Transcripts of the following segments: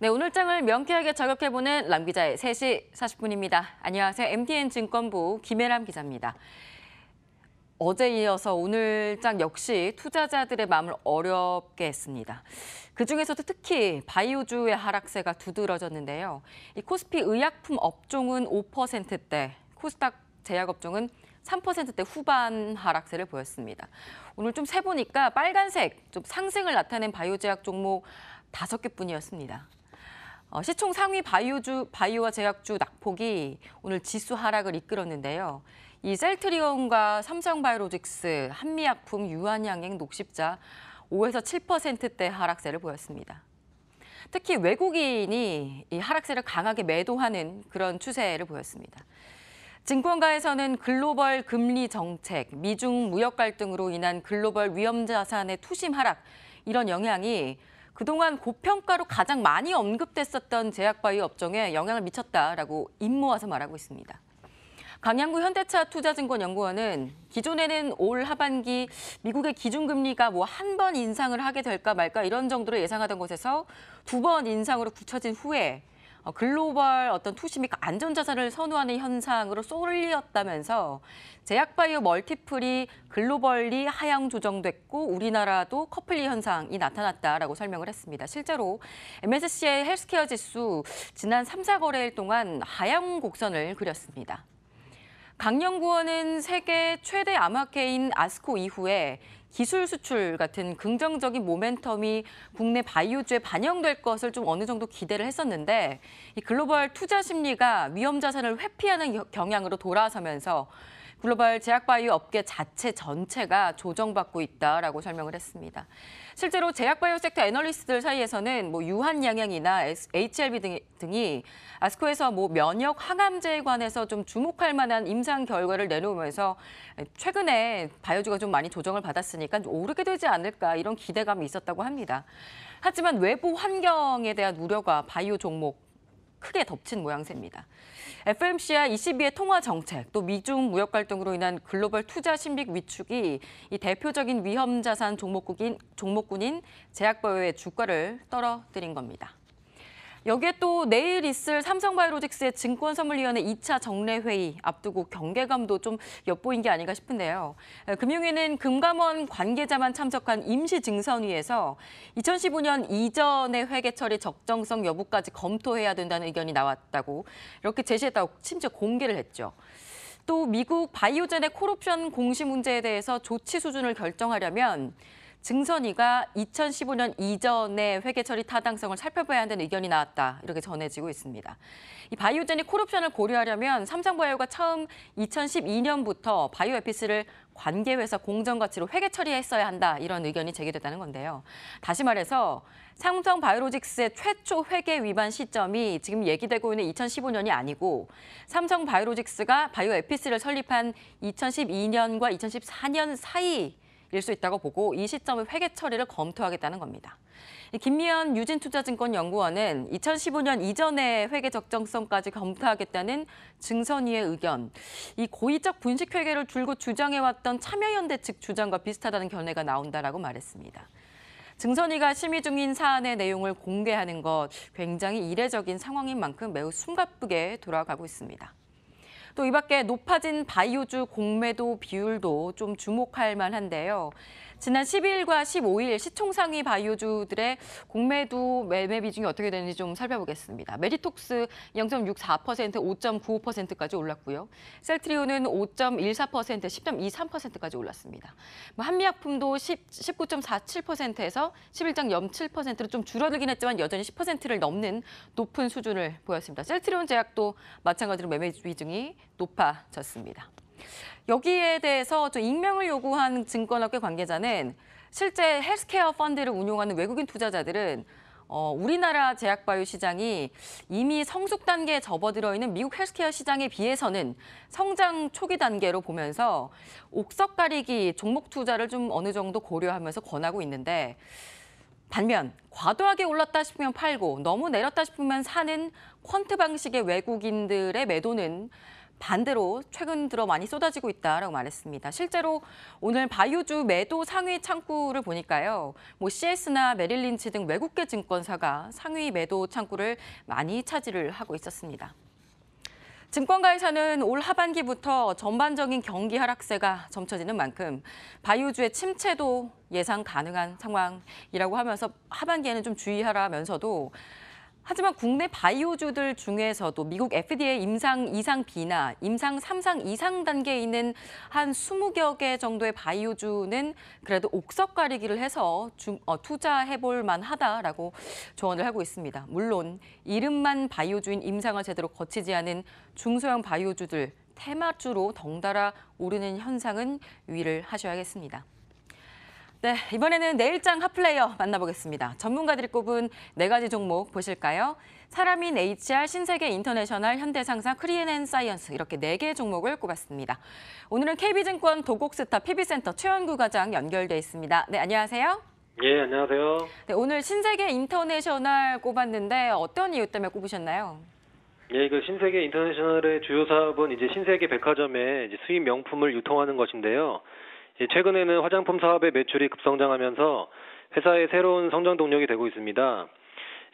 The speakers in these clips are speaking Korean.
네, 오늘장을 명쾌하게 저격해보는 람 기자의 3시 40분입니다. 안녕하세요. MTN증권부 김혜람 기자입니다. 어제 이어서 오늘장 역시 투자자들의 마음을 어렵게 했습니다. 그중에서도 특히 바이오주의 하락세가 두드러졌는데요. 이 코스피 의약품 업종은 5%대, 코스닥 제약업종은 3%대 후반 하락세를 보였습니다. 오늘 좀 세보니까 빨간색, 좀 상승을 나타낸 바이오제약 종목 5개뿐이었습니다. 시총 상위 바이오와 제약주 낙폭이 오늘 지수 하락을 이끌었는데요. 이 셀트리온과 삼성바이오로직스, 한미약품, 유한양행, 녹십자 5에서 7%대 하락세를 보였습니다. 특히 외국인이 이 하락세를 강하게 매도하는 그런 추세를 보였습니다. 증권가에서는 글로벌 금리 정책, 미중 무역 갈등으로 인한 글로벌 위험자산의 투심 하락, 이런 영향이 그동안 고평가로 가장 많이 언급됐었던 제약바이오 업종에 영향을 미쳤다라고 입모아서 말하고 있습니다. 강양구 현대차 투자증권연구원은 기존에는 올 하반기 미국의 기준금리가 한 번 인상을 하게 될까 말까 이런 정도로 예상하던 곳에서 2번 인상으로 굳혀진 후에 글로벌 어떤 투심이 안전자산을 선호하는 현상으로 쏠렸다면서 제약바이오 멀티플이 글로벌리 하향 조정됐고 우리나라도 커플리 현상이 나타났다라고 설명을 했습니다. 실제로 MSCI 헬스케어 지수 지난 3, 4거래일 동안 하향 곡선을 그렸습니다. 강연구원은 세계 최대 암호화폐인 아스코 이후에 기술 수출 같은 긍정적인 모멘텀이 국내 바이오주에 반영될 것을 좀 어느 정도 기대를 했었는데 이 글로벌 투자 심리가 위험 자산을 회피하는 경향으로 돌아서면서 글로벌 제약바이오 업계 자체 전체가 조정받고 있다라고 설명을 했습니다. 실제로 제약바이오 섹터 애널리스트들 사이에서는 유한양행이나 HLB 등이 아스코에서 면역 항암제에 관해서 좀 주목할 만한 임상 결과를 내놓으면서 최근에 바이오주가 좀 많이 조정을 받았으니까 좀 오르게 되지 않을까 이런 기대감이 있었다고 합니다. 하지만 외부 환경에 대한 우려가 바이오 종목 크게 덮친 모양새입니다. FOMC와 ECB의 통화 정책, 또 미중 무역 갈등으로 인한 글로벌 투자 신빅 위축이 이 대표적인 위험 자산 종목군인 제약바이오의 주가를 떨어뜨린 겁니다. 여기에 또 내일 있을 삼성바이오로직스의 증권선물위원회 2차 정례회의 앞두고 경계감도 좀 엿보인 게 아닌가 싶은데요. 금융위는 금감원 관계자만 참석한 임시증선위에서 2015년 이전의 회계 처리 적정성 여부까지 검토해야 된다는 의견이 나왔다고 이렇게 제시했다고 심지어 공개를 했죠. 또 미국 바이오젠의 콜옵션 공시 문제에 대해서 조치 수준을 결정하려면 증선위가 2015년 이전의 회계 처리 타당성을 살펴봐야 한다는 의견이 나왔다. 이렇게 전해지고 있습니다. 이 바이오젠이 콜옵션을 고려하려면 삼성바이오가 처음 2012년부터 바이오에피스를 관계회사 공정가치로 회계 처리했어야 한다. 이런 의견이 제기됐다는 건데요. 다시 말해서 삼성바이오로직스의 최초 회계 위반 시점이 지금 얘기되고 있는 2015년이 아니고 삼성바이오로직스가 바이오에피스를 설립한 2012년과 2014년 사이 일 수 있다고 보고 이 시점의 회계 처리를 검토하겠다는 겁니다. 김미연 유진투자증권연구원은 2015년 이전의 회계 적정성까지 검토하겠다는 증선위의 의견, 이 고의적 분식 회계를 들고 주장해왔던 참여연대 측 주장과 비슷하다는 견해가 나온다라고 말했습니다. 증선위가 심의 중인 사안의 내용을 공개하는 것 굉장히 이례적인 상황인 만큼 매우 숨가쁘게 돌아가고 있습니다. 또 이 밖에 높아진 바이오주 공매도 비율도 좀 주목할 만한데요. 지난 12일과 15일 시총 상위 바이오주들의 공매도 매매 비중이 어떻게 되는지 좀 살펴보겠습니다. 메디톡스 0.64%, 5.95%까지 올랐고요. 셀트리온은 5.14%, 10.23%까지 올랐습니다. 한미약품도 19.47%에서 11.07%로 좀 줄어들긴 했지만 여전히 10%를 넘는 높은 수준을 보였습니다. 셀트리온 제약도 마찬가지로 매매 비중이 높아졌습니다. 여기에 대해서 좀 익명을 요구한 증권업계 관계자는 실제 헬스케어 펀드를 운용하는 외국인 투자자들은 우리나라 제약바이오 시장이 이미 성숙 단계에 접어들어 있는 미국 헬스케어 시장에 비해서는 성장 초기 단계로 보면서 옥석 가리기 종목 투자를 좀 어느 정도 고려하면서 권하고 있는데 반면 과도하게 올랐다 싶으면 팔고 너무 내렸다 싶으면 사는 퀀트 방식의 외국인들의 매도는 반대로 최근 들어 많이 쏟아지고 있다라고 말했습니다. 실제로 오늘 바이오주 매도 상위 창구를 보니까요. CS나 메릴린치 등 외국계 증권사가 상위 매도 창구를 많이 차지를 하고 있었습니다. 증권가에서는 올 하반기부터 전반적인 경기 하락세가 점쳐지는 만큼 바이오주의 침체도 예상 가능한 상황이라고 하면서 하반기에는 좀 주의하라면서도 하지만 국내 바이오주들 중에서도 미국 FDA 임상 2상 B나 임상 3상 이상 단계에 있는 한 20여 개 정도의 바이오주는 그래도 옥석 가리기를 해서 투자해볼 만하다라고 조언을 하고 있습니다. 물론 이름만 바이오주인 임상을 제대로 거치지 않은 중소형 바이오주들, 테마주로 덩달아 오르는 현상은 유의를 하셔야겠습니다. 네, 이번에는 내일장 핫플레이어 만나보겠습니다. 전문가들이 꼽은 4가지 종목 보실까요? 사람인 HR, 신세계 인터내셔널, 현대상사, 크리엔앤사이언스 이렇게 4개 종목을 꼽았습니다. 오늘은 KB증권 도곡스타 PB센터 최원구 과장 연결돼 있습니다. 네, 안녕하세요. 예, 안녕하세요. 네, 오늘 신세계 인터내셔널 꼽았는데 어떤 이유 때문에 꼽으셨나요? 예, 신세계 인터내셔널의 주요 사업은 이제 신세계 백화점에 이제 수입 명품을 유통하는 것인데요. 최근에는 화장품 사업의 매출이 급성장하면서 회사의 새로운 성장 동력이 되고 있습니다.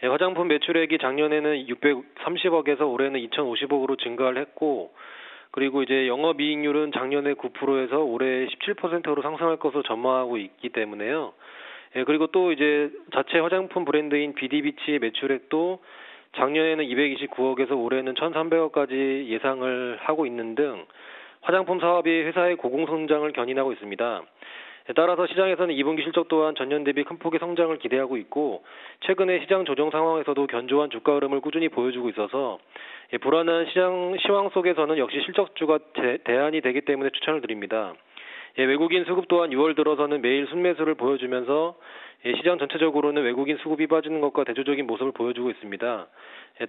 화장품 매출액이 작년에는 630억에서 올해는 2,050억으로 증가를 했고, 그리고 이제 영업이익률은 작년에 9%에서 올해 17%로 상승할 것으로 전망하고 있기 때문에요. 그리고 또 이제 자체 화장품 브랜드인 비디비치의 매출액도 작년에는 229억에서 올해는 1,300억까지 예상을 하고 있는 등 화장품 사업이 회사의 고공성장을 견인하고 있습니다. 따라서 시장에서는 2분기 실적 또한 전년 대비 큰 폭의 성장을 기대하고 있고 최근의 시장 조정 상황에서도 견조한 주가 흐름을 꾸준히 보여주고 있어서 불안한 시장 시황 속에서는 역시 실적주가 대안이 되기 때문에 추천을 드립니다. 외국인 수급 또한 6월 들어서는 매일 순매수를 보여주면서 시장 전체적으로는 외국인 수급이 빠지는 것과 대조적인 모습을 보여주고 있습니다.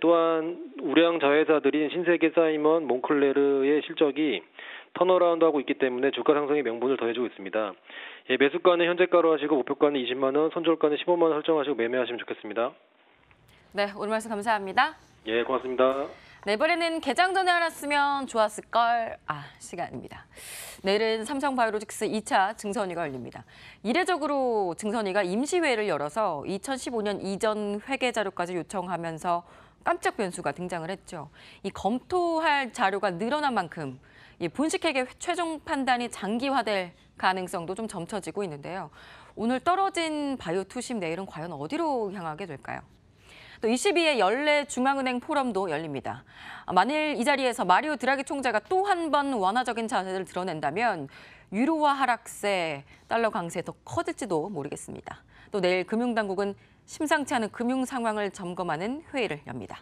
또한 우량 자회사들인 신세계, 사이먼, 몽클레르의 실적이 턴어라운드하고 있기 때문에 주가 상승의 명분을 더해주고 있습니다. 매수가는 현재가로 하시고 목표가는 20만 원, 손절가는 15만 원 설정하시고 매매하시면 좋겠습니다. 네, 오늘 말씀 감사합니다. 예, 고맙습니다. 네, 이번에는 개장 전에 알았으면 좋았을걸. 시간입니다. 내일은 삼성바이오로직스 2차 증선위가 열립니다. 이례적으로 증선위가 임시회를 열어서 2015년 이전 회계 자료까지 요청하면서 깜짝 변수가 등장을 했죠. 이 검토할 자료가 늘어난 만큼 이 분식회계 최종 판단이 장기화될 가능성도 좀 점쳐지고 있는데요. 오늘 떨어진 바이오 투심 내일은 과연 어디로 향하게 될까요? 또 22회 연례 중앙은행 포럼도 열립니다. 만일 이 자리에서 마리오 드라기 총재가 또 한 번 완화적인 자세를 드러낸다면 유로화 하락세, 달러 강세 더 커질지도 모르겠습니다. 또 내일 금융당국은 심상치 않은 금융 상황을 점검하는 회의를 엽니다.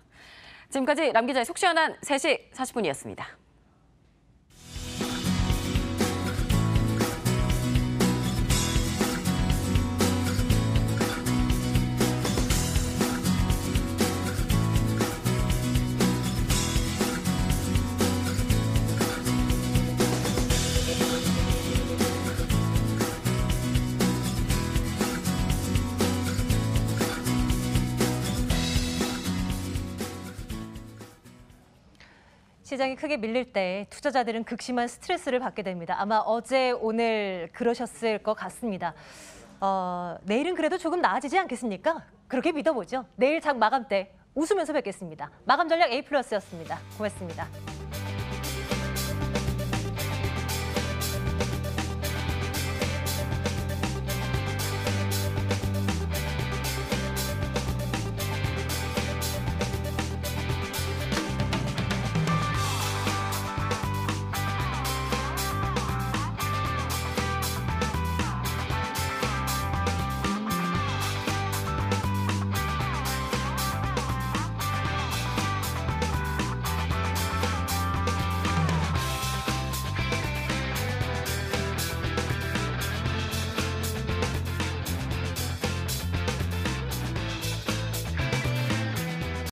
지금까지 람 기자의 속 시원한 3시 40분이었습니다. 시장이 크게 밀릴 때 투자자들은 극심한 스트레스를 받게 됩니다. 아마 어제, 오늘 그러셨을 것 같습니다. 내일은 그래도 조금 나아지지 않겠습니까? 그렇게 믿어보죠. 내일 장 마감 때 웃으면서 뵙겠습니다. 마감 전략 A+였습니다. 고맙습니다.